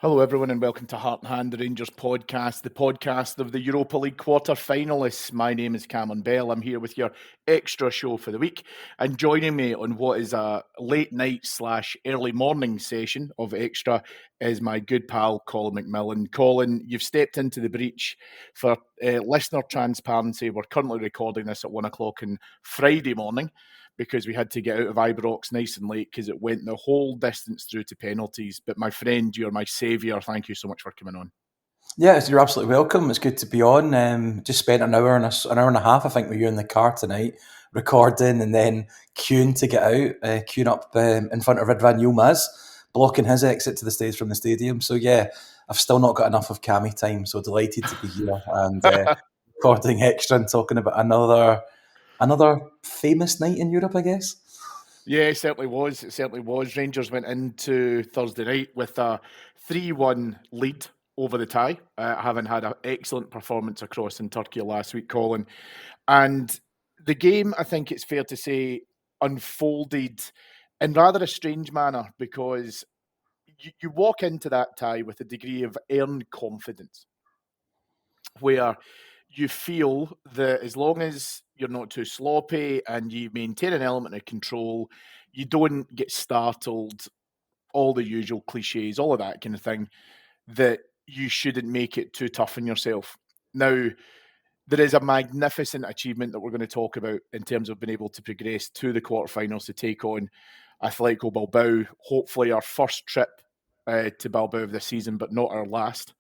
Hello, everyone, and welcome to Heart and Hand, the Rangers podcast, the podcast of the Europa League quarter-finalists. My name is Cammy and I'm here with your extra show for the week. And joining me on what is a late night / early morning session of Extra is my good pal, Colin McMillan. Colin, you've stepped into the breach for listener transparency. We're currently recording this at 1 o'clock on Friday morning, because we had to get out of Ibrox nice and late because it went the whole distance through to penalties. But my friend, you're my saviour. Thank you so much for coming on. Yeah, you're absolutely welcome. It's good to be on. Just spent an hour and a half, I think, with you in the car tonight, recording and then queuing to get out, queuing up in front of Ridvan Yilmaz, blocking his exit to the stage from the stadium. So yeah, I've still not got enough of Cammy time, so delighted to be here and recording Extra and talking about another famous night in Europe, I guess. Yeah, it certainly was. It certainly was. Rangers went into Thursday night with a 3-1 lead over the tie, having had an excellent performance across in Turkey last week, Colin. And the game, I think it's fair to say, unfolded in rather a strange manner, because you walk into that tie with a degree of earned confidence, where you feel that as long as you're not too sloppy and you maintain an element of control, you don't get startled, all the usual cliches, all of that kind of thing, that you shouldn't make it too tough on yourself. Now, there is a magnificent achievement that we're going to talk about in terms of being able to progress to the quarterfinals to take on Atletico Bilbao. Hopefully our first trip to Bilbao of this season, but not our last.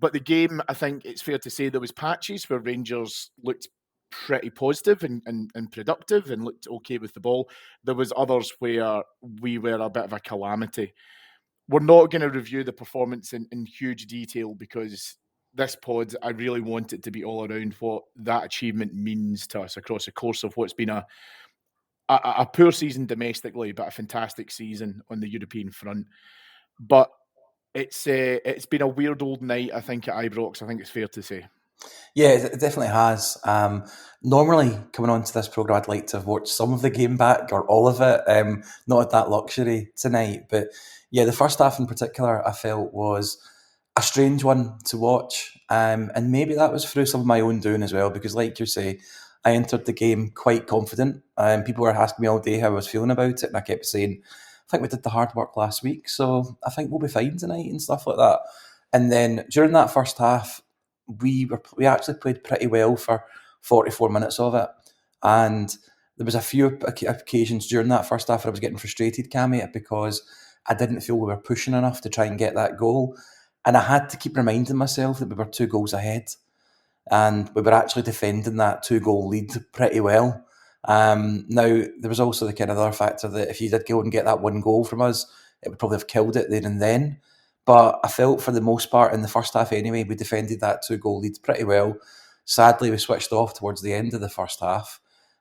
But the game, I think it's fair to say there was patches where Rangers looked pretty positive and productive and looked okay with the ball. There was others where we were a bit of a calamity. We're not going to review the performance in huge detail, because this pod, I really want it to be all around what that achievement means to us across the course of what's been a poor season domestically, but a fantastic season on the European front. But it's been a weird old night, I think, at Ibrox. I think it's fair to say. Yeah, it definitely has. Normally, coming onto this programme, I'd like to have watched some of the game back or all of it. Not had that luxury tonight. But yeah, the first half in particular, I felt was a strange one to watch. And maybe that was through some of my own doing as well, because like you say, I entered the game quite confident. People were asking me all day how I was feeling about it, and I kept saying, I think we did the hard work last week, so I think we'll be fine tonight and stuff like that. And then during that first half, we actually played pretty well for 44 minutes of it. And there was a few occasions during that first half where I was getting frustrated, Cammy, because I didn't feel we were pushing enough to try and get that goal. And I had to keep reminding myself that we were 2 goals ahead. And we were actually defending that 2-goal lead pretty well. Now, there was also the kind of other factor that if you did go and get that 1 goal from us, it would probably have killed it there and then. But I felt for the most part in the first half anyway, we defended that 2-goal lead pretty well. Sadly, we switched off towards the end of the first half,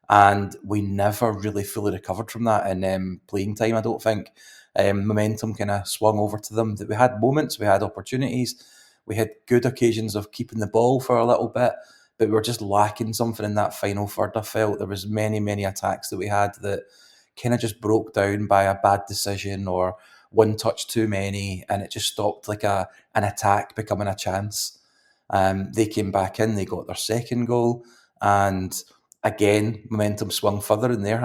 and we never really fully recovered from that in playing time, I don't think. Momentum kind of swung over to them. We had moments, we had opportunities, we had good occasions of keeping the ball for a little bit, but we were just lacking something in that final third. I felt there was many attacks that we had that kind of just broke down by a bad decision or one touch too many, and it just stopped like an attack becoming a chance. They came back in, they got their second goal, and again, momentum swung further in their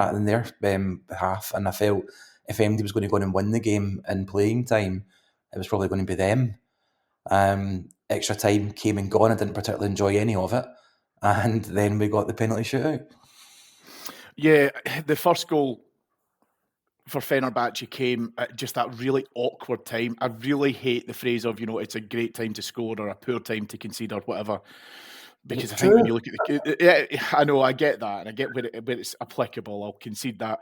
half, and I felt if anybody was going to go on and win the game in playing time, it was probably going to be them. Extra time came and gone. I didn't particularly enjoy any of it, and then we got the penalty shootout. Yeah, the first goal for Fenerbahçe came at just that really awkward time. I really hate the phrase of, it's a great time to score or a poor time to concede or whatever. Because I think when you look at I know, I get that, and I get where it's applicable. I'll concede that.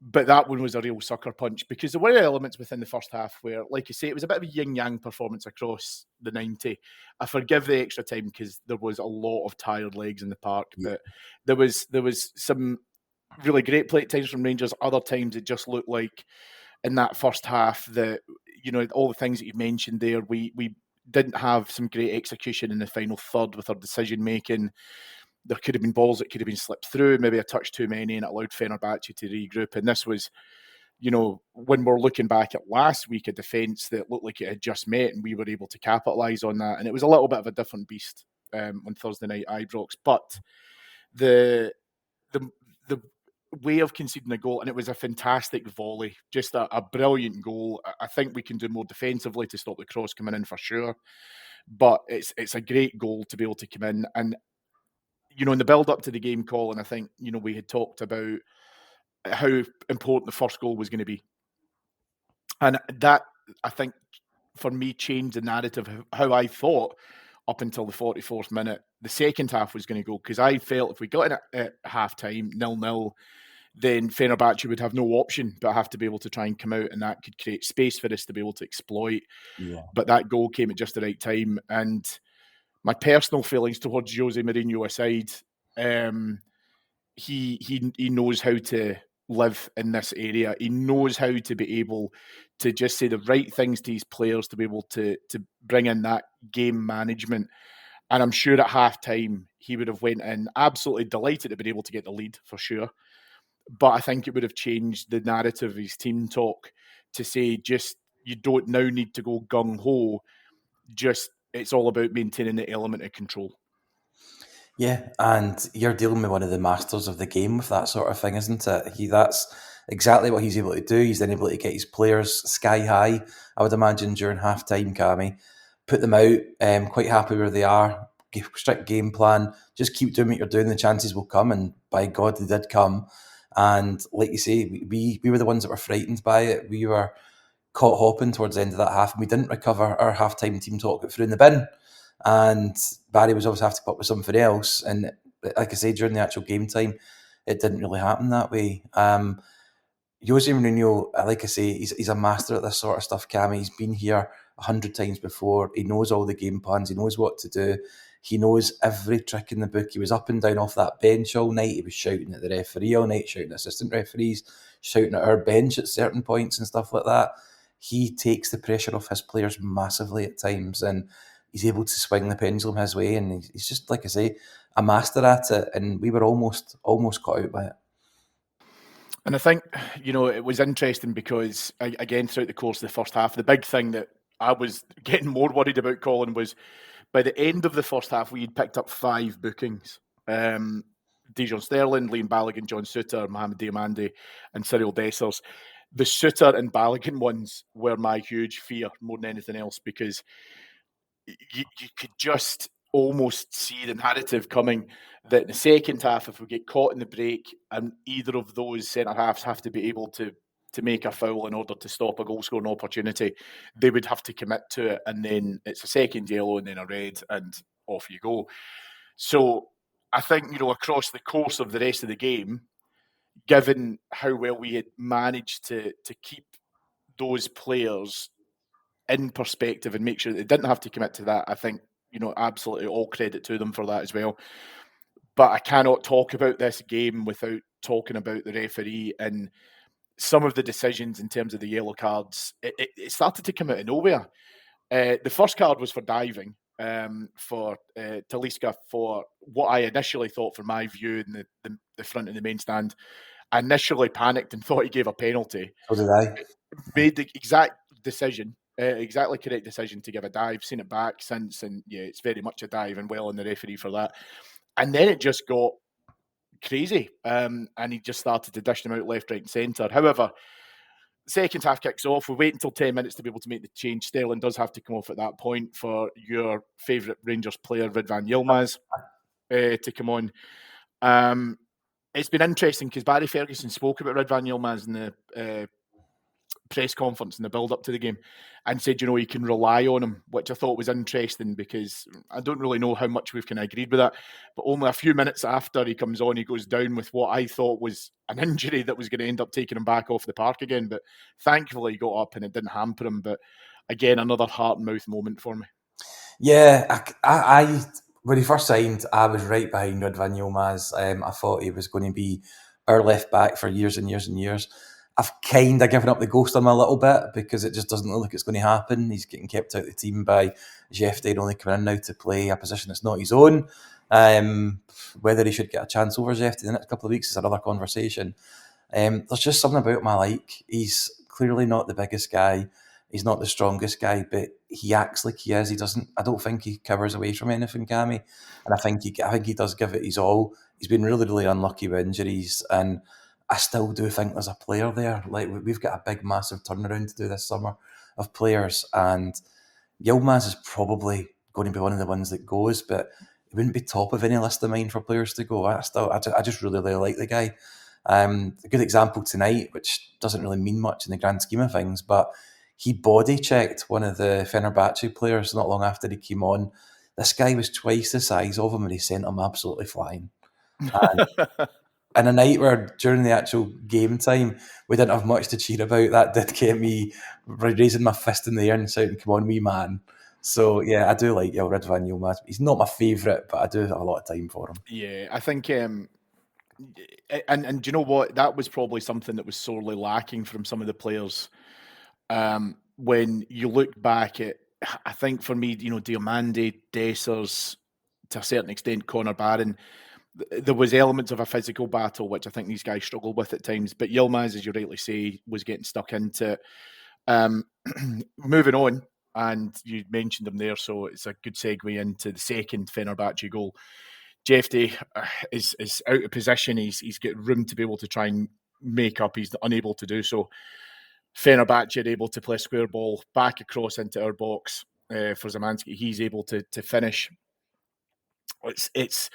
But that one was a real sucker punch, because there were elements within the first half where, like you say, it was a bit of a yin-yang performance across the 90. I forgive the extra time because there was a lot of tired legs in the park, but there was some really great play times from Rangers. Other times it just looked like in that first half that, all the things that you've mentioned there, we didn't have some great execution in the final third with our decision making. There could have been balls that could have been slipped through, maybe a touch too many, and it allowed Fenerbahçe to regroup. And this was when we're looking back at last week, a defence that looked like it had just met, and we were able to capitalise on that. And it was a little bit of a different beast on Thursday night, Ibrox. But the the way of conceding a goal, and it was a fantastic volley, just a brilliant goal. I think we can do more defensively to stop the cross coming in for sure. But it's a great goal to be able to come in. And, in the build up to the game, Colin, I think, we had talked about how important the first goal was going to be. And that, I think, for me, changed the narrative of how I thought up until the 44th minute the second half was going to go. Because I felt if we got in at half-time, 0-0, then Fenerbahçe would have no option but have to be able to try and come out, and that could create space for us to be able to exploit. Yeah. But that goal came at just the right time. And my personal feelings towards Jose Mourinho aside, he knows how to live in this area. He knows how to be able to just say the right things to his players to be able to bring in that game management. And I'm sure at half-time he would have went in absolutely delighted to be able to get the lead for sure. But I think it would have changed the narrative of his team talk to say just you don't now need to go gung-ho. Just it's all about maintaining the element of control. Yeah, and you're dealing with one of the masters of the game with that sort of thing, isn't it? That's exactly what he's able to do. He's then able to get his players sky high, I would imagine, during half-time, Cammy. Put them out, quite happy where they are, strict game plan, just keep doing what you're doing, the chances will come, and by God, they did come. And like you say, we were the ones that were frightened by it. We were caught hopping towards the end of that half, and we didn't recover. Our half-time team talk got through in the bin. And Barry was always have to put up with something else. And like I say, during the actual game time, it didn't really happen that way. Jose Mourinho, like I say, he's a master at this sort of stuff, Cammy. He's been here 100 times before. He knows all the game plans. He knows what to do. He knows every trick in the book. He was up and down off that bench all night. He was shouting at the referee all night, shouting at assistant referees, shouting at our bench at certain points and stuff like that. He takes the pressure off his players massively at times, and he's able to swing the pendulum his way, and he's just, like I say, a master at it, and we were almost caught out by it. And I think, it was interesting because, again, throughout the course of the first half, the big thing that I was getting more worried about, Colin, was by the end of the first half, we had picked up 5 bookings. Dijon Sterling, Liam Balogun, John Souttar, Mohamed Diamande, and Cyril Dessers. The Souttar and Balogun ones were my huge fear more than anything else, because you could just almost see the narrative coming that in the second half, if we get caught in the break and either of those centre-halves have to be able to make a foul in order to stop a goal-scoring opportunity, they would have to commit to it, and then it's a second yellow and then a red, and off you go. So I think, across the course of the rest of the game, given how well we had managed to keep those players in perspective and make sure they didn't have to commit to that, I think, absolutely all credit to them for that as well. But I cannot talk about this game without talking about the referee and some of the decisions in terms of the yellow cards. It started to come out of nowhere. The first card was for diving for Talisca for what I initially thought, from my view, in the front of the main stand. I initially panicked and thought he gave a penalty. So did I. Made the exact decision. Exactly correct decision to give a dive. Seen it back since, and yeah, it's very much a dive, and well on the referee for that. And then it just got crazy, and he just started to dish them out left, right, and centre. However, second half kicks off. We wait until 10 minutes to be able to make the change. Sterling does have to come off at that point for your favourite Rangers player, Ridvan Yilmaz, to come on. It's been interesting because Barry Ferguson spoke about Ridvan Yilmaz in the press conference in the build-up to the game and said, you can rely on him, which I thought was interesting, because I don't really know how much we've kind of agreed with that. But only a few minutes after he comes on, he goes down with what I thought was an injury that was going to end up taking him back off the park again. But thankfully he got up and it didn't hamper him. But again, another heart and mouth moment for me. Yeah, I when he first signed, I was right behind Ridvan Yilmaz. I thought he was going to be our left back for years and years and years. I've kind of given up the ghost on him a little bit because it just doesn't look like it's going to happen. He's getting kept out of the team by Jefte only coming in now to play a position that's not his own. Whether he should get a chance over Jefte in the next couple of weeks is another conversation. There's just something about him I like. He's clearly not the biggest guy. He's not the strongest guy, but he acts like he is. He doesn't. I don't think he covers away from anything, Cammy. And I think he does give it his all. He's been really, really unlucky with injuries, and I still do think there's a player there. Like we've got a big, massive turnaround to do this summer of players, and Yilmaz is probably going to be one of the ones that goes, but it wouldn't be top of any list of mine for players to go. I just really, really like the guy. A good example tonight, which doesn't really mean much in the grand scheme of things, but he body checked one of the Fenerbahçe players not long after he came on. This guy was twice the size of him, and he sent him absolutely flying. And a night where during the actual game time we didn't have much to cheer about, that did get me raising my fist in the air and shouting, "Come on, wee man!" So yeah, I do like Ridvan Yilmaz. He's not my favourite, but I do have a lot of time for him. Yeah, I think, and do you know what? That was probably something that was sorely lacking from some of the players. When you look back at, I think for me, Diomande, Dessers, to a certain extent, Connor Barron, there was elements of a physical battle, which I think these guys struggled with at times. But Yilmaz, as you rightly say, was getting stuck into it. Moving on, and you mentioned him there, so it's a good segue into the second Fenerbahçe goal. Jefte is out of position. He's got room to be able to try and make up. He's unable to do so. Fenerbahçe are able to play a square ball back across into our box for Szymanski. He's able to finish. It's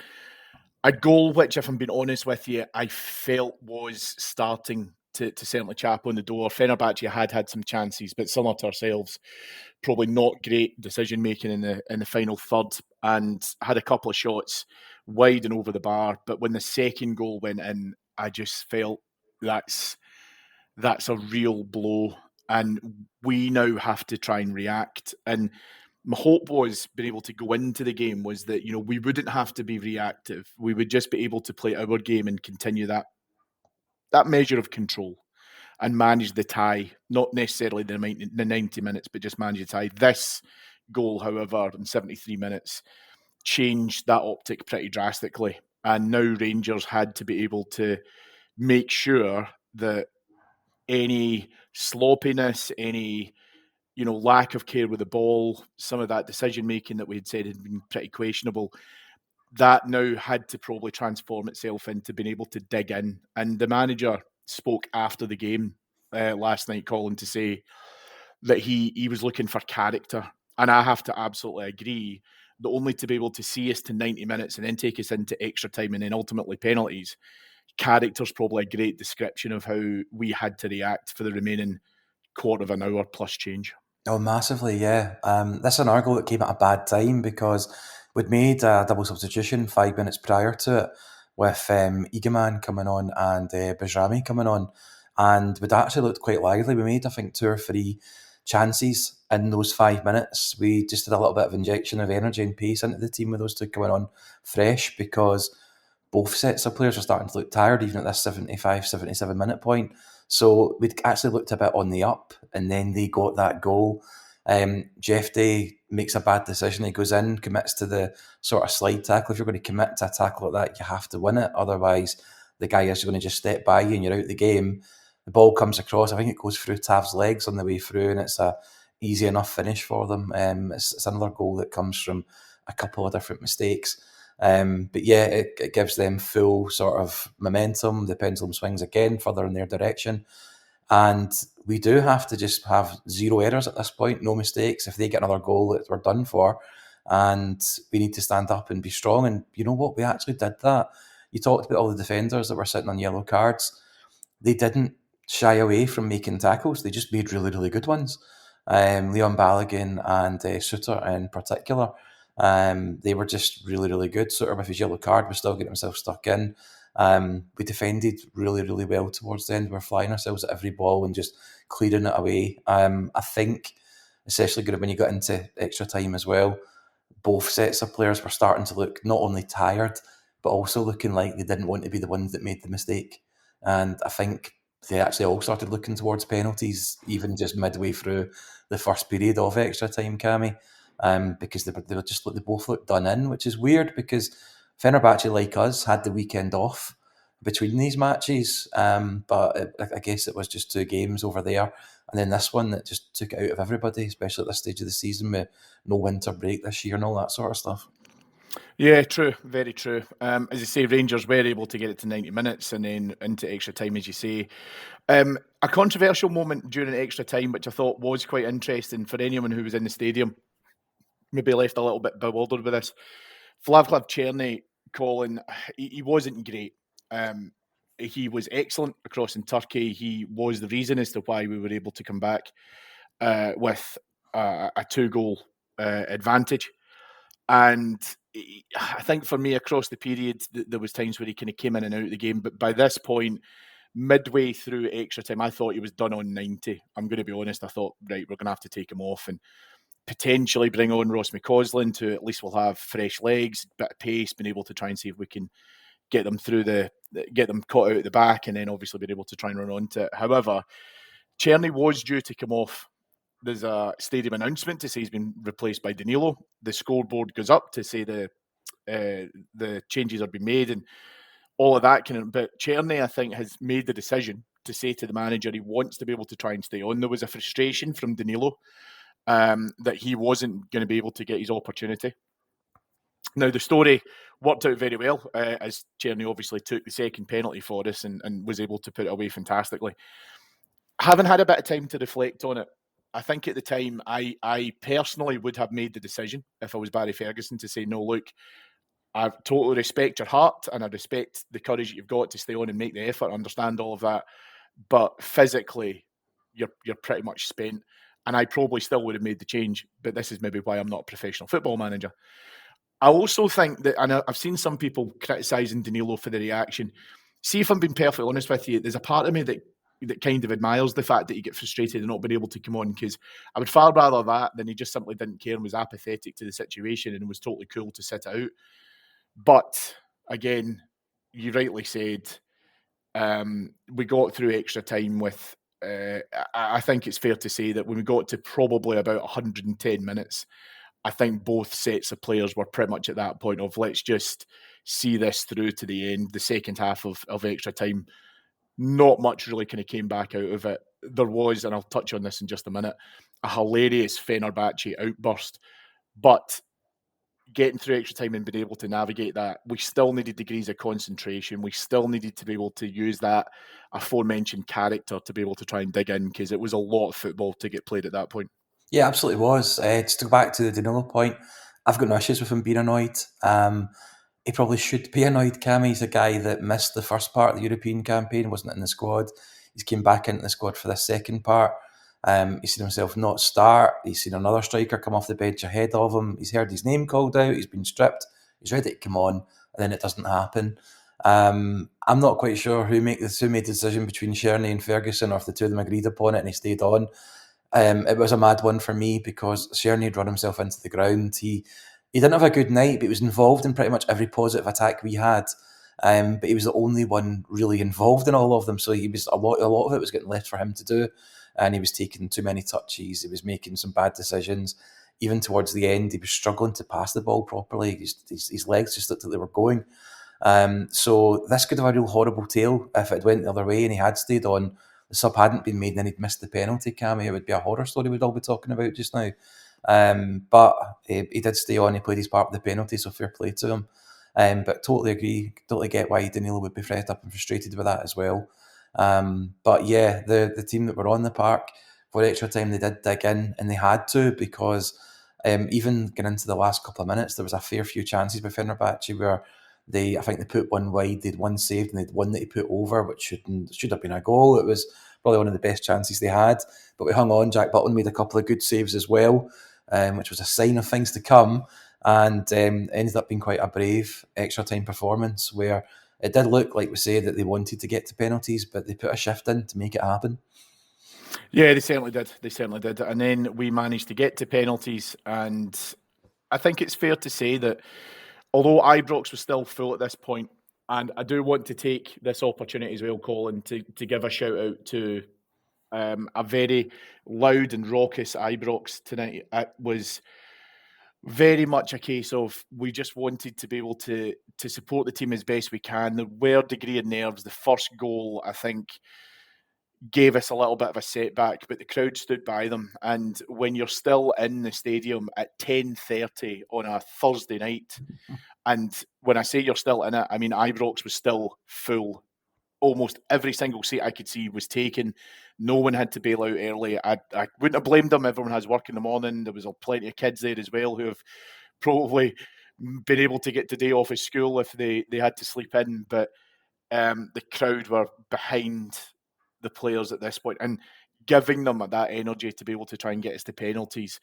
a goal which, if I'm being honest with you, I felt was starting to certainly chap on the door. Fenerbahçe had some chances, but similar to ourselves, probably not great decision making in the final third, and had a couple of shots wide and over the bar. But when the second goal went in, I just felt that's a real blow, and we now have to try and react. And my hope was being able to go into the game was that we wouldn't have to be reactive. We would just be able to play our game and continue that measure of control and manage the tie, not necessarily the 90 minutes, but just manage the tie. This goal, however, in 73 minutes, changed that optic pretty drastically. And now Rangers had to be able to make sure that any sloppiness, any lack of care with the ball, some of that decision making that we had said had been pretty questionable, that now had to probably transform itself into being able to dig in. And the manager spoke after the game last night, Colin, to say that he was looking for character. And I have to absolutely agree that only to be able to see us to 90 minutes and then take us into extra time and then ultimately penalties, character's probably a great description of how we had to react for the remaining quarter of an hour plus change. Oh, massively, yeah. This is an goal that came at a bad time because we'd made a double substitution 5 minutes prior to it with Egeman coming on and Bajrami coming on, and we'd actually looked quite lively. We made, I think, 2 or 3 chances in those 5 minutes. We just did a little bit of injection of energy and pace into the team with those two coming on fresh, because both sets of players were starting to look tired even at this 75, 77 minute point. So we'd actually looked a bit on the up, and then they got that goal. Jefte makes a bad decision. He goes in, commits to the sort of slide tackle. If you're going to commit to a tackle like that, you have to win it. Otherwise, the guy is going to just step by you and you're out the game. The ball comes across. I think it goes through Tav's legs on the way through, and it's a easy enough finish for them. It's another goal that comes from a couple of different mistakes. But yeah, it gives them full sort of momentum. The pendulum swings again further in their direction. And we do have to just have 0 errors at this point, no mistakes. If they get another goal, we're done for. And we need to stand up and be strong. And you know what? We actually did that. You talked about all the defenders that were sitting on yellow cards. They didn't shy away from making tackles. They just made really, really good ones. Leon Balogun and Suter in particular. They were just really, really good. Suter with his yellow card was still getting himself stuck in. We defended really, really well towards the end. We were flying ourselves at every ball and just clearing it away. I think, especially when you got into extra time as well, both sets of players were starting to look not only tired, but also looking like they didn't want to be the ones that made the mistake. And I think they actually all started looking towards penalties, even just midway through the first period of extra time, Cammy. Because they both looked done in, which is weird because Fenerbahçe, like us, had the weekend off. between these matches. But I guess it was just 2 games over there. And then this one that just took it out of everybody, especially at this stage of the season with no winter break this year and all that sort of stuff. Yeah, true. Very true. As I say, Rangers were able to get it to 90 minutes and then into extra time, as you say. A controversial moment during extra time, which I thought was quite interesting for anyone who was in the stadium, maybe left a little bit bewildered with this. Vlavlav Cherny, Colin, he wasn't great. He was excellent across in Turkey. He was the reason as to why we were able to come back with a 2-goal advantage. And I think for me, across the period, there was times where he kind of came in and out of the game. But by this point, midway through extra time, I thought he was done on 90. I'm going to be honest. I thought, right, we're going to have to take him off and potentially bring on Ross McCausland, who at least will have fresh legs, bit of pace, been able to try and see if we can get them get them caught out at the back, and then obviously be able to try and run onto it. However, Cherny was due to come off. There's a stadium announcement to say he's been replaced by Danilo. The scoreboard goes up to say the changes are being made and all of that kind of. But Cherny, I think, has made the decision to say to the manager he wants to be able to try and stay on. There was a frustration from Danilo that he wasn't going to be able to get his opportunity. Now, the story worked out very well, as Cherny obviously took the second penalty for us and was able to put it away fantastically. Having had a bit of time to reflect on it, I think at the time I personally would have made the decision, if I was Barry Ferguson, to say, no, look, I totally respect your heart and I respect the courage that you've got to stay on and make the effort, understand all of that, but physically you're pretty much spent. And I probably still would have made the change, but this is maybe why I'm not a professional football manager. I also think that, and I've seen some people criticising Danilo for the reaction. See, if I'm being perfectly honest with you, there's a part of me that kind of admires the fact that he get frustrated and not been able to come on, because I would far rather that than he just simply didn't care and was apathetic to the situation and was totally cool to sit out. But again, you rightly said, we got through extra time with, I think it's fair to say that when we got to probably about 110 minutes, I think both sets of players were pretty much at that point of, let's just see this through to the end. The second half of extra time, not much really kind of came back out of it. There was, and I'll touch on this in just a minute, a hilarious Fenerbahçe outburst. But getting through extra time and being able to navigate that, we still needed degrees of concentration. We still needed to be able to use that aforementioned character to be able to try and dig in, because it was a lot of football to get played at that point. Yeah, absolutely was. Just to go back to the Danilo point, I've got no issues with him being annoyed. He probably should be annoyed. Cammy, he's a guy that missed the first part of the European campaign, wasn't in the squad. He's came back into the squad for the second part. He's seen himself not start. He's seen another striker come off the bench ahead of him. He's heard his name called out. He's been stripped. He's ready to come on, and then it doesn't happen. I'm not quite sure who made the decision between Cherny and Ferguson, or if the two of them agreed upon it and he stayed on. It was a mad one for me because Cherny had run himself into the ground. He didn't have a good night, but he was involved in pretty much every positive attack we had. But he was the only one really involved in all of them. So he was a lot of it was getting left for him to do, and he was taking too many touches. He was making some bad decisions. Even towards the end, he was struggling to pass the ball properly. His legs just looked like they were going. So this could have a real horrible tale if it went the other way and he had stayed on. The sub hadn't been made and then he'd missed the penalty, Cammy. It would be a horror story we'd all be talking about just now. But he did stay on. He played his part with the penalty, so fair play to him. But totally agree, totally get why Danilo would be fretted up and frustrated with that as well. But yeah, the team that were on the park for extra time, they did dig in and they had to, because even getting into the last couple of minutes, there was a fair few chances by Fenerbahçe where I think they put one wide, they'd one saved, and they'd one that he put over, which should have been a goal. It was probably one of the best chances they had, but we hung on. Jack Butland made a couple of good saves as well, which was a sign of things to come, and ended up being quite a brave extra time performance where it did look, like we say, that they wanted to get to penalties, but they put a shift in to make it happen. Yeah, they certainly did. They certainly did. And then we managed to get to penalties, and I think it's fair to say that although Ibrox was still full at this point, and I do want to take this opportunity as well, Colin, to give a shout out to a very loud and raucous Ibrox tonight. It was Very much a case of we just wanted to be able to support the team as best we can. There were a degree of nerves. The first goal, I think, gave us a little bit of a setback, but the crowd stood by them. And when you're still in the stadium at 10:30 on a Thursday night, and when I say you're still in it, I mean Ibrox was still full. Almost every single seat I could see was taken. No one had to bail out early. I wouldn't have blamed them. Everyone has work in the morning. There was plenty of kids there as well who have probably been able to get today off of school if they had to sleep in. But the crowd were behind the players at this point and giving them that energy to be able to try and get us to penalties.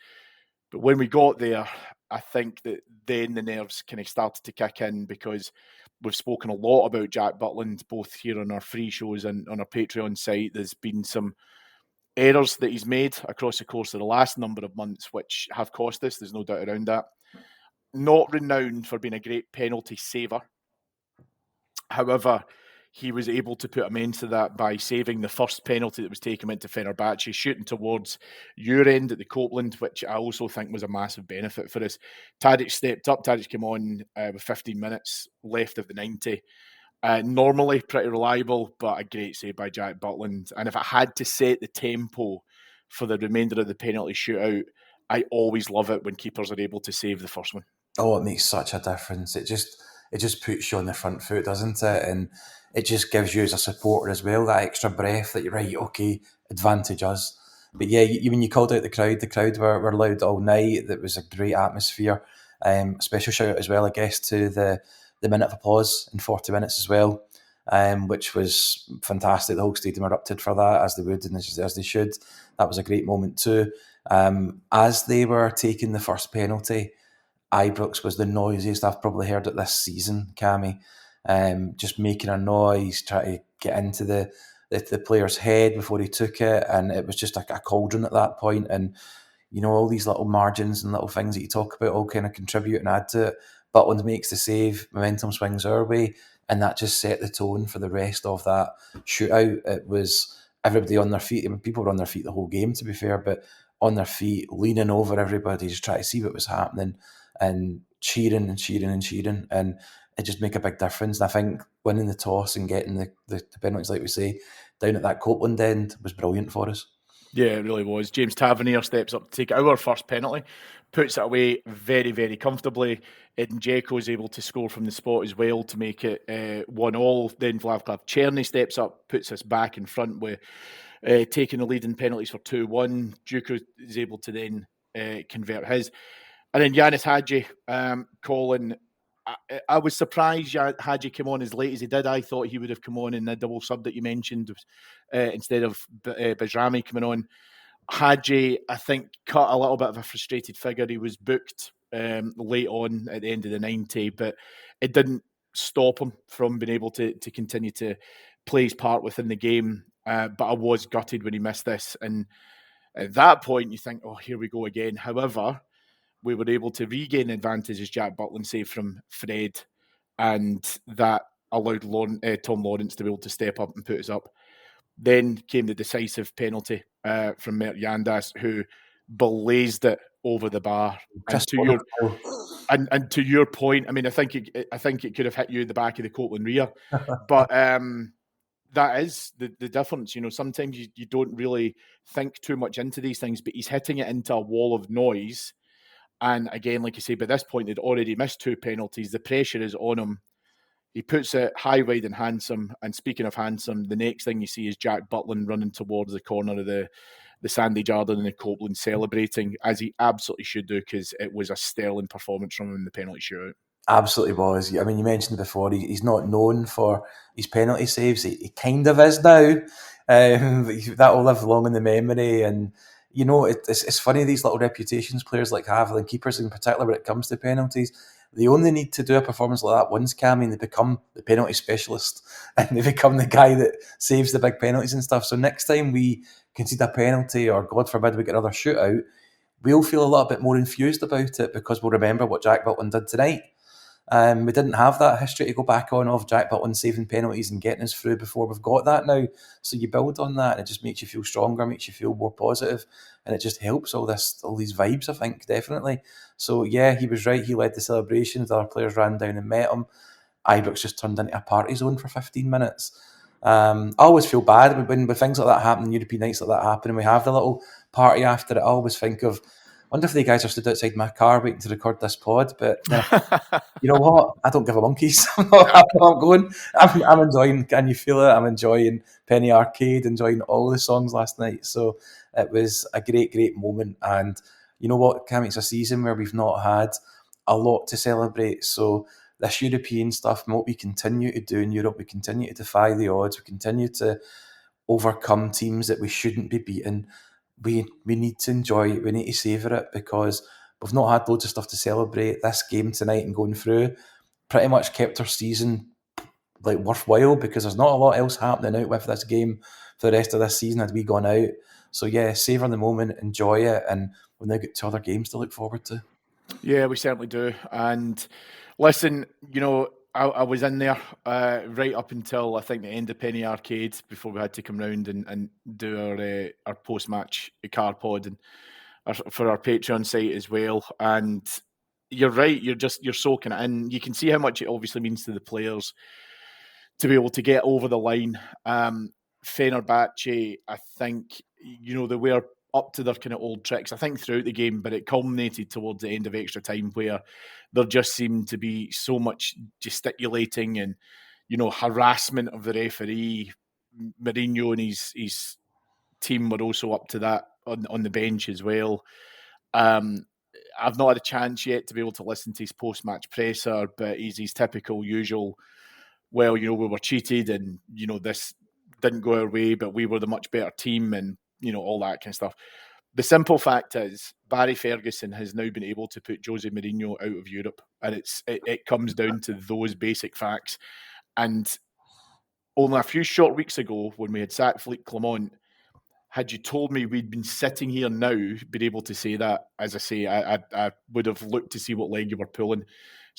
But when we got there, I think that then the nerves kind of started to kick in because we've spoken a lot about Jack Butland, both here on our free shows and on our Patreon site. There's been some errors that he's made across the course of the last number of months, which have cost us. There's no doubt around that. Not renowned for being a great penalty saver. However, he was able to put amends to that by saving the first penalty that was taken into Fenerbahçe, shooting towards your end at the Copeland, which I also think was a massive benefit for us. Tadic stepped up. Tadic came on with 15 minutes left of the 90. Normally pretty reliable, but a great save by Jack Butland. And if I had to set the tempo for the remainder of the penalty shootout, I always love it when keepers are able to save the first one. Oh, it makes such a difference. It just puts you on the front foot, doesn't it? And it just gives you as a supporter as well that extra breath that you're right, okay, advantage us. But yeah, when you called out the crowd were loud all night. It was a great atmosphere. Special shout out as well, I guess, to the minute of applause in 40 minutes as well, which was fantastic. The whole stadium erupted for that, as they would and as they should. That was a great moment too. As they were taking the first penalty, Ibrox was the noisiest I've probably heard it this season, Cammy. Just making a noise, trying to get into the player's head before he took it, and it was just like a cauldron at that point. And you know, all these little margins and little things that you talk about all kind of contribute and add to it. Butland makes the save, momentum swings our way, and that just set the tone for the rest of that shootout. It was everybody on their feet. I mean, people were on their feet the whole game, to be fair, but on their feet, leaning over everybody, just trying to see what was happening and cheering and cheering and cheering, and it just make a big difference. And I think winning the toss and getting the penalties, like we say, down at that Copeland end was brilliant for us. Yeah, it really was. James Tavernier steps up to take our first penalty, puts it away very, very comfortably. Edin Dzeko is able to score from the spot as well to make it 1-1. Then Vlavklav Cherny steps up, puts us back in front with taking the lead in penalties for 2-1. Dzeko is able to then convert his. And then Yanis Hadji, Colin, I was surprised Hadji came on as late as he did. I thought he would have come on in the double sub that you mentioned instead of Bajrami coming on. Hadji, I think, cut a little bit of a frustrated figure. He was booked late on at the end of the 90, but it didn't stop him from being able to continue to play his part within the game. But I was gutted when he missed this. And at that point, you think, oh, here we go again. However, we were able to regain advantage as Jack Butland saved from Fred, and that allowed Tom Lawrence to be able to step up and put us up. Then came the decisive penalty from Mert Yandas, who blazed it over the bar. And to your point, I mean, I think it could have hit you in the back of the Copeland rear, but that is the difference. You know, sometimes you don't really think too much into these things, but he's hitting it into a wall of noise. And again, like you say, by this point, they'd already missed 2 penalties. The pressure is on him. He puts it high, wide, and handsome. And speaking of handsome, the next thing you see is Jack Butland running towards the corner of the Sandy Jardine and the Copeland, celebrating, as he absolutely should do, because it was a sterling performance from him in the penalty shootout. Absolutely was. I mean, you mentioned before, he's not known for his penalty saves. He kind of is now. That will live long in the memory. And you know, it's funny, these little reputations players like have, and keepers in particular, when it comes to penalties, they only need to do a performance like that once, Cammy, and they become the penalty specialist, and they become the guy that saves the big penalties and stuff. So next time we concede a penalty, or God forbid we get another shootout, we'll feel a little bit more enthused about it because we'll remember what Jack Butland did tonight. We didn't have that history to go back on of Jack Butland saving penalties and getting us through before. We've got that now. So you build on that and it just makes you feel stronger, makes you feel more positive, and it just helps all these vibes, I think, definitely. So yeah, he was right. He led the celebrations. The other players ran down and met him. Ibrox just turned into a party zone for 15 minutes. I always feel bad when things like that happen, European nights like that happen, and we have the little party after it. I always think of, wonder if the guys are stood outside my car waiting to record this pod. But then, you know what? I don't give a monkeys. I'm not going. I'm enjoying. Can you feel it? I'm enjoying Penny Arcade, enjoying all the songs last night. So it was a great moment. And you know what, Cam? It's a season where we've not had a lot to celebrate. So this European stuff, and what we continue to do in Europe, we continue to defy the odds. We continue to overcome teams that we shouldn't be beating. We need to enjoy it. We need to savour it because we've not had loads of stuff to celebrate. This game tonight and going through pretty much kept our season like worthwhile because there's not a lot else happening out with this game for the rest of this season had we gone out. So yeah, savour the moment, enjoy it, and we've now got 2 other games to look forward to. Yeah, we certainly do. And listen, I was in there right up until I think the end of Penny Arcade before we had to come round and do our post-match car pod and for our Patreon site as well. And you're right, you're soaking it in. You can see how much it obviously means to the players to be able to get over the line. Fenerbahçe, I think, they were up to their kind of old tricks, I think, throughout the game, but it culminated towards the end of extra time where there just seemed to be so much gesticulating and, harassment of the referee. Mourinho and his team were also up to that on the bench as well. I've not had a chance yet to be able to listen to his post-match presser, but he's his typical usual, well, we were cheated and, this didn't go our way, but we were the much better team and, all that kind of stuff. The simple fact is Barry Ferguson has now been able to put Jose Mourinho out of Europe, and it comes down to those basic facts. And only a few short weeks ago, when we had sacked Philippe Clement, had you told me we'd been sitting here now, been able to say that, as I say, I would have looked to see what leg you were pulling.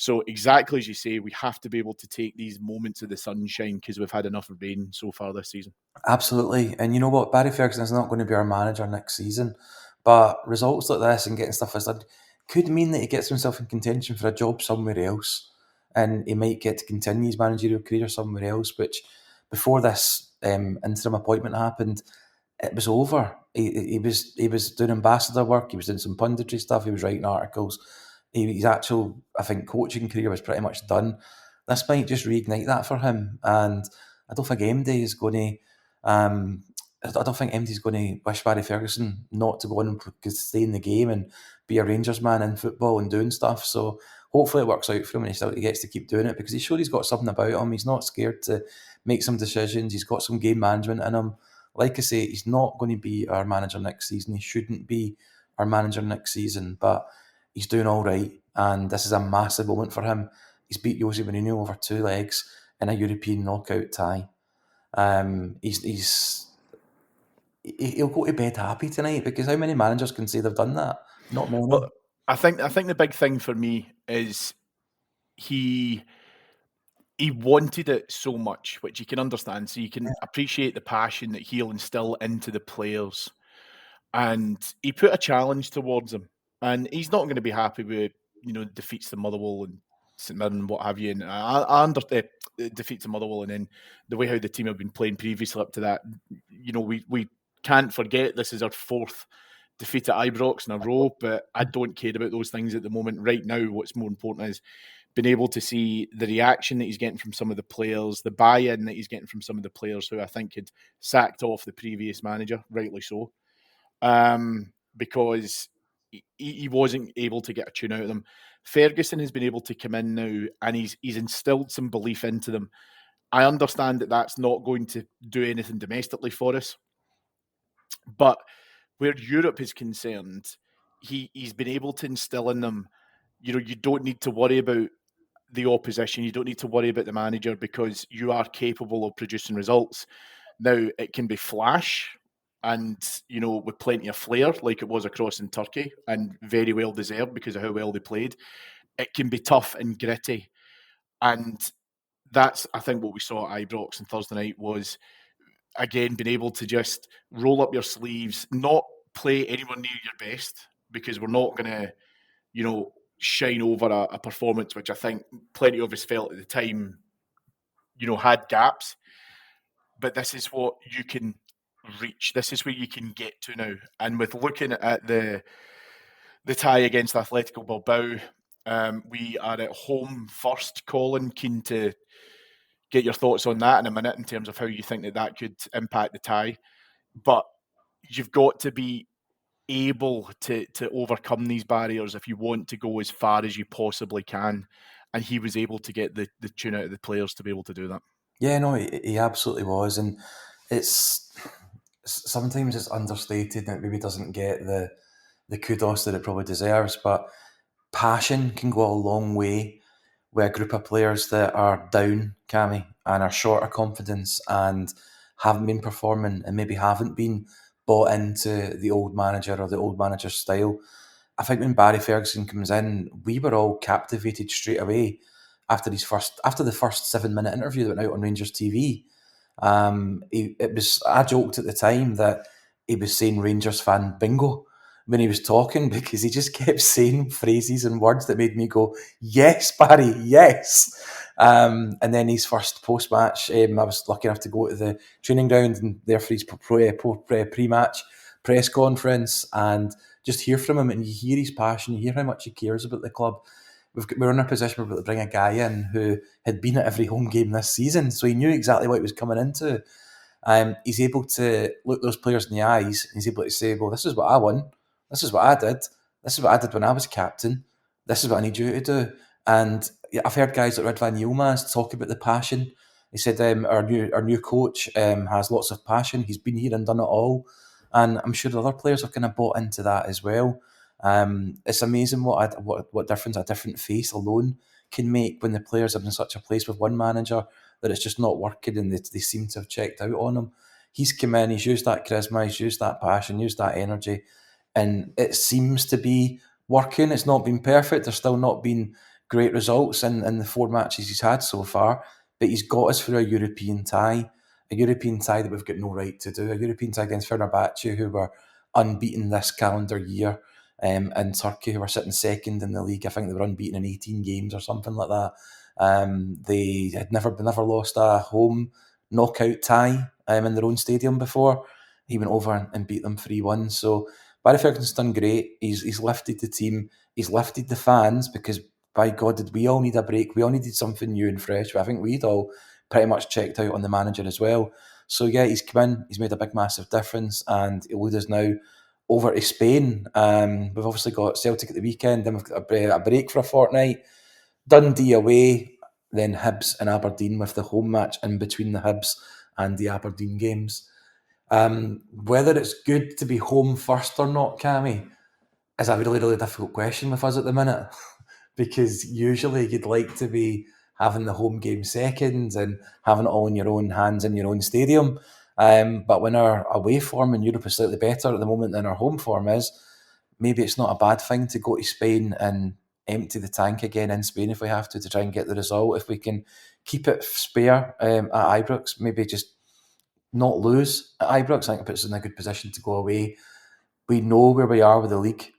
So exactly as you say, we have to be able to take these moments of the sunshine because we've had enough rain so far this season. Absolutely. And you know what? Barry Ferguson is not going to be our manager next season. But results like this and getting stuff as that could mean that he gets himself in contention for a job somewhere else. And he might get to continue his managerial career somewhere else, which before this interim appointment happened, it was over. He was doing ambassador work, he was doing some punditry stuff, he was writing articles. His actual, I think, coaching career was pretty much done. This might just reignite that for him. And I don't think MD is going to I don't think MD's going to wish Barry Ferguson not to go on and stay in the game and be a Rangers man in football and doing stuff. So hopefully it works out for him and he gets to keep doing it because he's sure he's got something about him. He's not scared to make some decisions. He's got some game management in him. Like I say, he's not going to be our manager next season. He shouldn't be our manager next season, but he's doing all right. And this is a massive moment for him. He's beat Jose Mourinho over 2 legs in a European knockout tie. He'll go to bed happy tonight because how many managers can say they've done that? Not many. Well, I think the big thing for me is he wanted it so much, which you can understand. So you can appreciate the passion that he'll instill into the players. And he put a challenge towards him. And he's not going to be happy with, defeats to Motherwell and St Mirren and what have you. And I understand defeats to Motherwell and then the way how the team have been playing previously up to that. We can't forget this is our 4th defeat at Ibrox in a row, but I don't care about those things at the moment. Right now, what's more important is being able to see the reaction that he's getting from some of the players, the buy-in that he's getting from some of the players who I think had sacked off the previous manager, rightly so, because he wasn't able to get a tune out of them. Ferguson has been able to come in now and he's instilled some belief into them. I understand that that's not going to do anything domestically for us, but where Europe is concerned, he's been able to instill in them, you don't need to worry about the opposition. You don't need to worry about the manager because you are capable of producing results. Now, it can be flash and, with plenty of flair like it was across in Turkey and very well deserved because of how well they played. It can be tough and gritty. And that's, I think, what we saw at Ibrox on Thursday night was, again, being able to just roll up your sleeves, not play anywhere near your best, because we're not going to, shine over a performance which I think plenty of us felt at the time, had gaps. But this is what you can reach. This is where you can get to now. And with looking at the tie against Atletico Bilbao, we are at home first. Colin, keen to get your thoughts on that in a minute in terms of how you think that could impact the tie. But you've got to be able to overcome these barriers if you want to go as far as you possibly can. And he was able to get the tune out of the players to be able to do that. Yeah, no, he absolutely was. And it's sometimes it's understated and it maybe doesn't get the kudos that it probably deserves. But passion can go a long way with a group of players that are down, Cammy, and are short of confidence and haven't been performing and maybe haven't been bought into the old manager or the old manager's style. I think when Barry Ferguson comes in, we were all captivated straight away after the first 7-minute interview that went out on Rangers TV. I joked at the time that he was saying Rangers fan bingo when he was talking, because he just kept saying phrases and words that made me go, yes, Barry, yes. And then his first post-match, I was lucky enough to go to the training ground and there for his pre-match press conference and just hear from him, and you hear his passion, you hear how much he cares about the club. We're in a position where we're able to bring a guy in who had been at every home game this season, so he knew exactly what he was coming into. He's able to look those players in the eyes, and he's able to say, well, this is what I won, this is what I did, this is what I did when I was captain, this is what I need you to do. And I've heard guys like Ridvan Yilmaz talk about the passion. He said our new coach has lots of passion, he's been here and done it all. And I'm sure the other players have kind of bought into that as well. It's amazing what difference a different face alone can make when the players are in such a place with one manager that it's just not working and they seem to have checked out on him. He's come in, he's used that charisma, he's used that passion, used that energy, and it seems to be working. It's not been perfect. There's still not been great results in the 4 matches he's had so far, but he's got us for a European tie that we've got no right to do, a European tie against Fenerbahçe, who were unbeaten this calendar year, in Turkey, who were sitting second in the league. I think they were unbeaten in 18 games or something like that. They had never lost a home knockout tie in their own stadium before. He went over and beat them 3-1. So Barry Ferguson's done great. He's lifted the team. He's lifted the fans, because by God, did we all need a break? We all needed something new and fresh. But I think we'd all pretty much checked out on the manager as well. So yeah, he's come in, he's made a big massive difference, and he'll lead us now over to Spain. We've obviously got Celtic at the weekend, then we've got a break for a fortnight, Dundee away, then Hibs and Aberdeen with the home match in between the Hibs and the Aberdeen games. Whether it's good to be home first or not, Cammy, is a really, really difficult question with us at the minute. Because usually you'd like to be having the home game second and having it all in your own hands in your own stadium. But when our away form in Europe is slightly better at the moment than our home form is, maybe it's not a bad thing to go to Spain and empty the tank again in Spain if we have to try and get the result. If we can keep it spare at Ibrox, maybe just not lose at Ibrox, I think it puts us in a good position to go away. We know where we are with the league.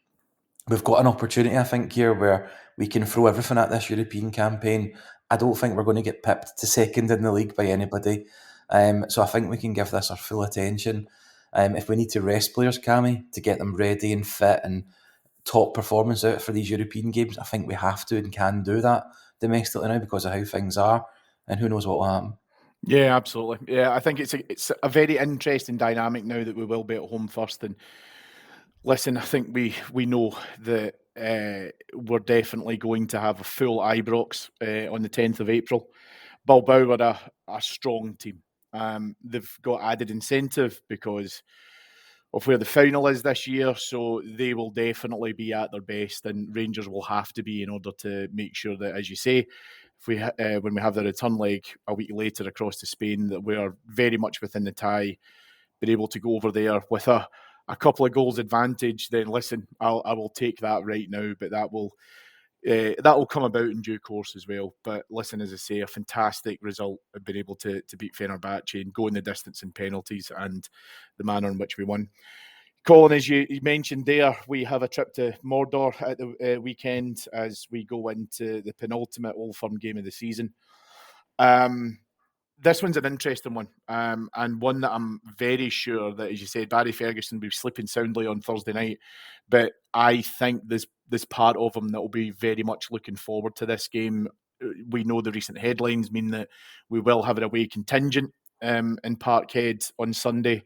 We've got an opportunity, I think, here where we can throw everything at this European campaign. I don't think we're going to get pipped to second in the league by anybody. So I think we can give this our full attention. If we need to rest players, Cammy, to get them ready and fit and top performance out for these European games, I think we have to and can do that domestically now because of how things are. And who knows what will happen. Yeah, absolutely. Yeah, I think it's a very interesting dynamic now that we will be at home first. And listen, I think we know that we're definitely going to have a full Ibrox on the 10th of April. Bilbao are a strong team. They've got added incentive because of where the final is this year, so they will definitely be at their best, and Rangers will have to be in order to make sure that, as you say, if we when we have the return leg a week later across to Spain, that we are very much within the tie, been able to go over there with a couple of goals advantage. Then listen, I will take that right now, but that will that will come about in due course as well. But listen, as I say, a fantastic result of being able to beat Fenerbahçe and go in the distance in penalties and the manner in which we won. Colin, as you mentioned there, we have a trip to Mordor at the weekend as we go into the penultimate Old Firm game of the season. This one's an interesting one, and one that I'm very sure that, as you said, Barry Ferguson will be sleeping soundly on Thursday night. But I think there's part of him that will be very much looking forward to this game. We know the recent headlines mean that we will have an away contingent in Parkhead on Sunday.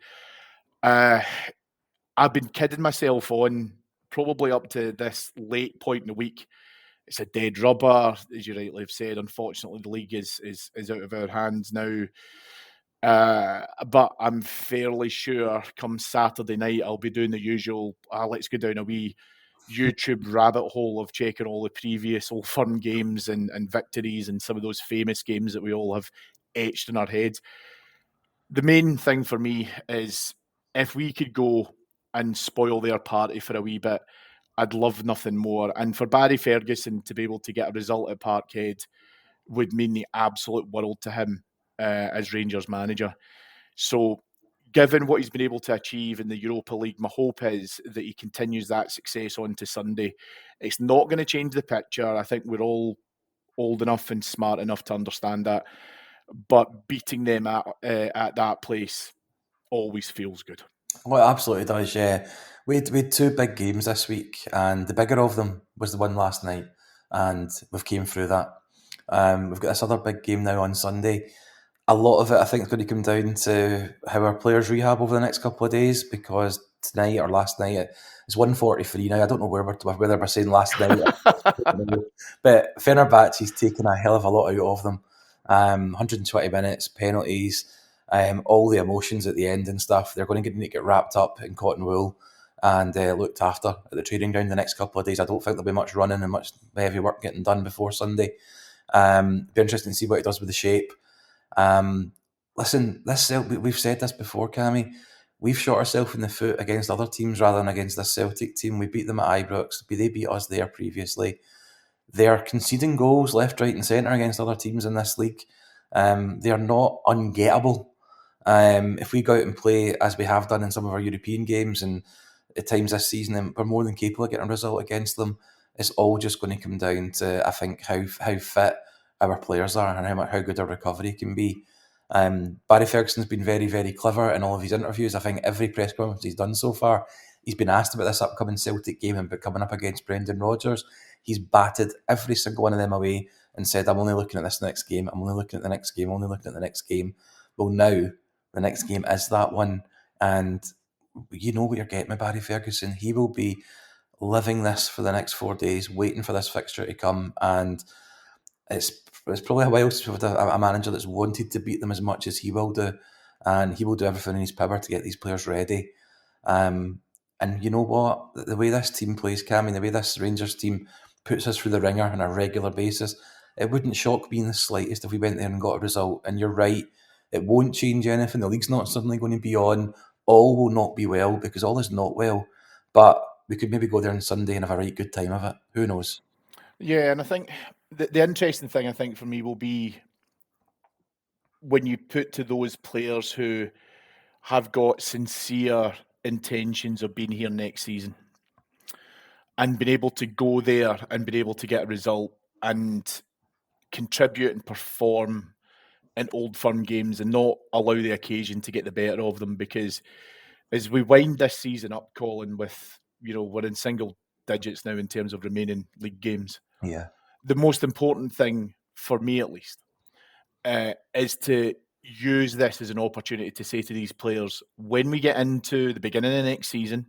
I've been kidding myself on probably up to this late point in the week. It's a dead rubber, as you rightly have said. Unfortunately, the league is out of our hands now. But I'm fairly sure come Saturday night, I'll be doing the usual, let's go down a wee YouTube rabbit hole of checking all the previous Old Firm games and victories and some of those famous games that we all have etched in our heads. The main thing for me is if we could go and spoil their party for a wee bit, I'd love nothing more. And for Barry Ferguson to be able to get a result at Parkhead would mean the absolute world to him as Rangers manager. So, given what he's been able to achieve in the Europa League, my hope is that he continues that success on to Sunday. It's not going to change the picture. I think we're all old enough and smart enough to understand that. But beating them at that place always feels good. Well, it absolutely does, yeah. We had two big games this week, and the bigger of them was the one last night, and we've came through that. We've got this other big game now on Sunday. A lot of it, I think, is going to come down to how our players rehab over the next couple of days, because tonight or last night it's 1:43 now. I don't know whether we're saying last night, but Fenerbahçe's taken a hell of a lot out of them. 120 minutes, penalties, all the emotions at the end and stuff. They're going to need to get wrapped up in cotton wool and looked after at the training ground the next couple of days. I don't think there'll be much running and much heavy work getting done before Sunday. Be interesting to see what he does with the shape. Listen, we've said this before, Cammy. We've shot ourselves in the foot against other teams rather than against this Celtic team. We beat them at Ibrox. They beat us there previously. They're conceding goals left, right, and centre against other teams in this league. They are not ungettable. If we go out and play as we have done in some of our European games and at times this season, then we're more than capable of getting a result against them. It's all just going to come down to, I think, how fit our players are and how good our recovery can be. Barry Ferguson's been very, very clever in all of his interviews. I think every press conference he's done so far, he's been asked about this upcoming Celtic game and coming up against Brendan Rodgers. He's batted every single one of them away and said, I'm only looking at this next game. I'm only looking at the next game. I'm only looking at the next game. Well, now the next game is that one. And you know what you're getting with Barry Ferguson. He will be living this for the next 4 days, waiting for this fixture to come. And it's probably a while since we've had a manager that's wanted to beat them as much as he will do. And he will do everything in his power to get these players ready. And you know what? The way this team plays, Cammy, the way this Rangers team puts us through the ringer on a regular basis, it wouldn't shock me in the slightest if we went there and got a result. And you're right, it won't change anything. The league's not suddenly going to be on. All will not be well because all is not well. But we could maybe go there on Sunday and have a right good time of it. Who knows? Yeah, and I think the interesting thing, I think, for me will be when you put to those players who have got sincere intentions of being here next season and being able to go there and being able to get a result and contribute and perform in Old Firm games and not allow the occasion to get the better of them. Because as we wind this season up, Colin, with, we're in single digits now in terms of remaining league games. Yeah. The most important thing, for me at least, is to use this as an opportunity to say to these players, when we get into the beginning of the next season,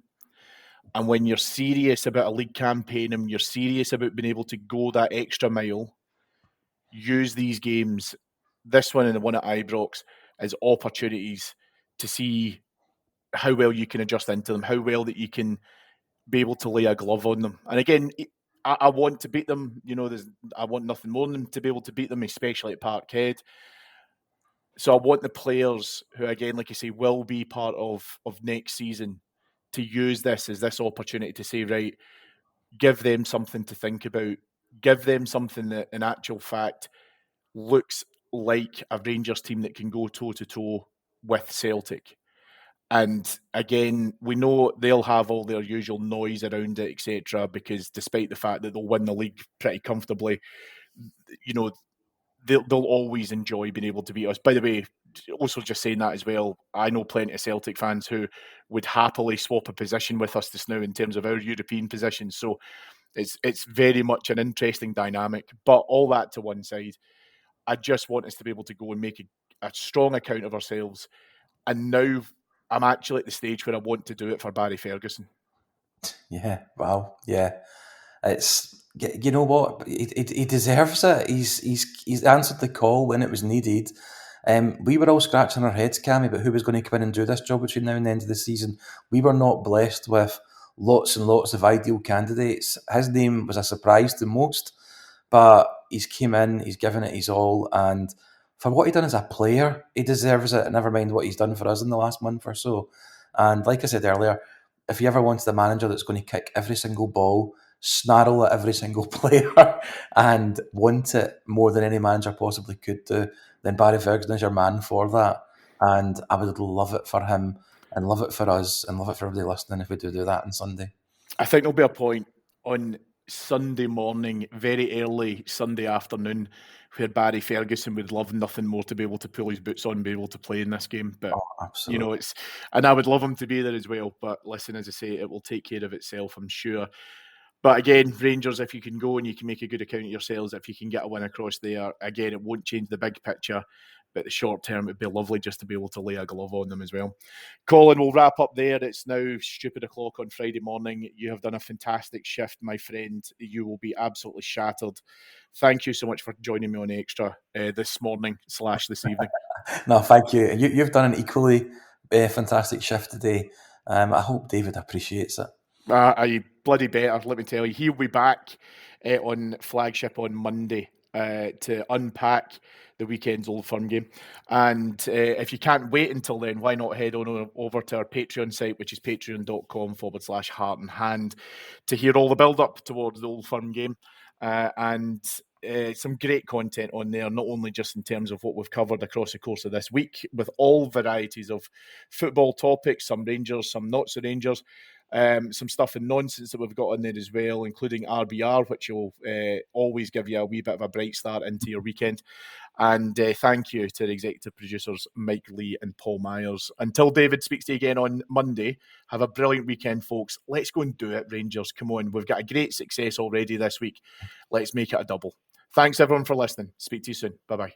and when you're serious about a league campaign and you're serious about being able to go that extra mile, use these games, this one and the one at Ibrox, as opportunities to see how well you can adjust into them, how well that you can be able to lay a glove on them. And again, I want to beat them. I want nothing more than them to be able to beat them, especially at Parkhead. So I want the players who, again, like you say, will be part of next season to use this as this opportunity to say, right, give them something to think about give them something that, in actual fact, looks like a Rangers team that can go toe-to-toe with Celtic. And again, we know they'll have all their usual noise around it, etc., because despite the fact that they'll win the league pretty comfortably, you know, they'll always enjoy being able to beat us. By the way, also just saying that as well, I know plenty of Celtic fans who would happily swap a position with us just now in terms of our European positions. So it's very much an interesting dynamic. But all that to one side, I just want us to be able to go and make a strong account of ourselves. And now I'm actually at the stage where I want to do it for Barry Ferguson. Yeah, wow, yeah. It's, you know what, he deserves it. He's answered the call when it was needed. We were all scratching our heads, Cammy, about who was going to come in and do this job between now and the end of the season. We were not blessed with lots and lots of ideal candidates. His name was a surprise to most, but he's came in, he's given it his all, and for what he done as a player, he deserves it. Never mind what he's done for us in the last month or so. And like I said earlier, if he ever wants the manager that's going to kick every single ball, snarl at every single player, and want it more than any manager possibly could do, then Barry Ferguson is your man for that. And I would love it for him, and love it for us, and love it for everybody listening if we do that on Sunday. I think there'll be a point on Sunday morning, very early Sunday afternoon, where Barry Ferguson would love nothing more to be able to pull his boots on and be able to play in this game. But Absolutely. and I would love him to be there as well. But listen, as I say, it will take care of itself, I'm sure. But again, Rangers, if you can go and you can make a good account of yourselves, if you can get a win across there, again, it won't change the big picture. But the short term, it'd be lovely just to be able to lay a glove on them as well. Colin, we'll wrap up there. It's now stupid o'clock on Friday morning. You have done a fantastic shift, my friend. You will be absolutely shattered. Thank you so much for joining me on Extra this morning / this evening. No, thank you. You've done an equally fantastic shift today. I hope David appreciates it. I bloody better, let me tell you. He'll be back on Flagship on Monday to unpack the weekend's Old Firm game. And if you can't wait until then, why not head on over to our Patreon site, which is patreon.com/heart and hand, to hear all the build-up towards the Old Firm game. And some great content on there, not only just in terms of what we've covered across the course of this week, with all varieties of football topics, some Rangers, some not so Rangers, some stuff and nonsense that we've got on there as well, including RBR, which will always give you a wee bit of a bright start into your weekend. And thank you to the executive producers, Mike Lee and Paul Myers. Until David speaks to you again on Monday, have a brilliant weekend, folks. Let's go and do it, Rangers. Come on. We've got a great success already this week. Let's make it a double. Thanks, everyone, for listening. Speak to you soon. Bye-bye.